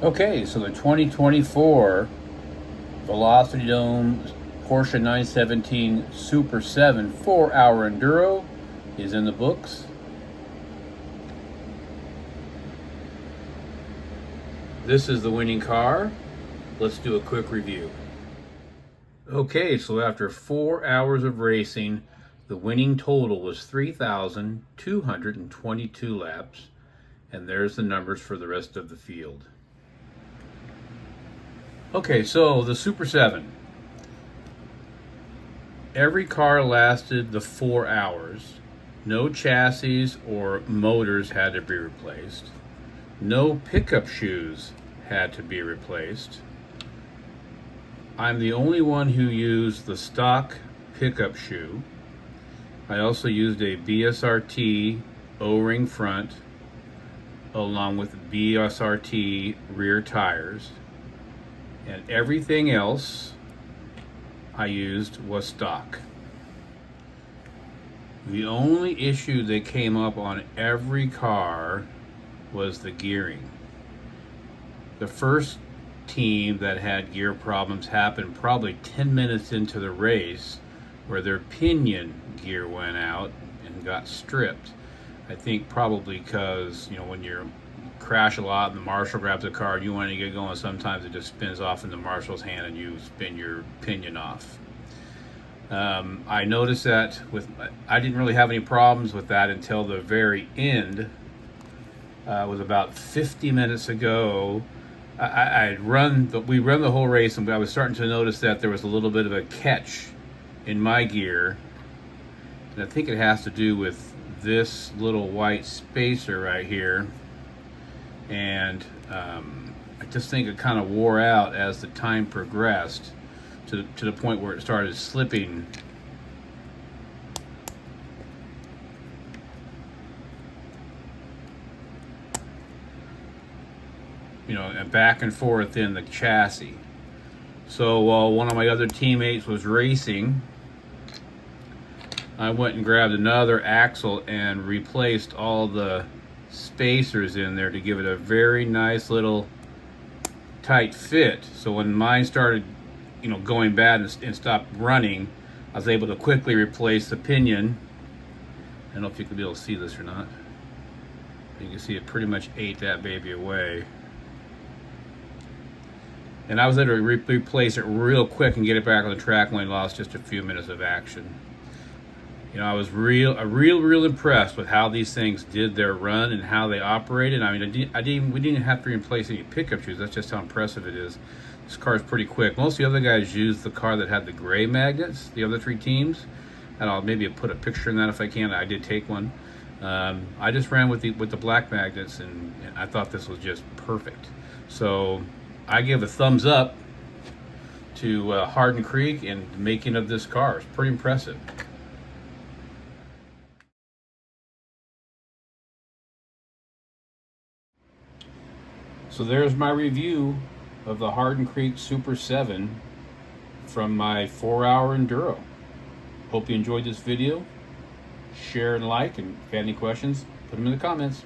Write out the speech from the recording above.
Okay, so the 2024 Velocity Dome Porsche 917 Super 7 4-hour enduro is in the books. This is the winning car. Let's do a quick review. Okay, so after 4 hours of racing, the winning total was 3,222 laps, and there's the numbers for the rest of the field. Okay, so the Super 7. Every car lasted the 4 hours. No chassis or motors had to be replaced. No pickup shoes had to be replaced. I'm the only one who used the stock pickup shoe. I also used a BSRT O-ring front along with BSRT rear tires. And everything else I used was stock. The only issue that came up on every car was the gearing. The first team that had gear problems happened probably 10 minutes into the race, where their pinion gear went out and got stripped. I think probably because, when you crash a lot and the marshal grabs a car and you want to get going, sometimes it just spins off in the marshal's hand and you spin your pinion off. I noticed that I didn't really have any problems with that until the very end. It was about 50 minutes ago. We run the whole race, and I was starting to notice that there was a little bit of a catch in my gear, and I think it has to do with this little white spacer right here. And I just think it kind of wore out as the time progressed to the point where it started slipping. And back and forth in the chassis. So while one of my other teammates was racing, I went and grabbed another axle and replaced all the spacers in there to give it a very nice little tight fit. So when mine started, going bad and stopped running, I was able to quickly replace the pinion. I don't know if you can be able to see this or not. You can see it pretty much ate that baby away. And I was able to replace it real quick and get it back on the track when I lost just a few minutes of action. I was real impressed with how these things did their run and how they operated. I mean, we didn't have to replace any pickup shoes. That's just how impressive it is. This car is pretty quick. Most of the other guys used the car that had the gray magnets, the other three teams. And I'll maybe put a picture in that if I can. I did take one. I just ran with the black magnets, and I thought this was just perfect. So I give a thumbs up to Hardin Creek and the making of this car. It's pretty impressive. So there's my review of the Hardin Creek Super 7 from my 4-hour enduro. Hope you enjoyed this video. Share and like, and if you have any questions, put them in the comments.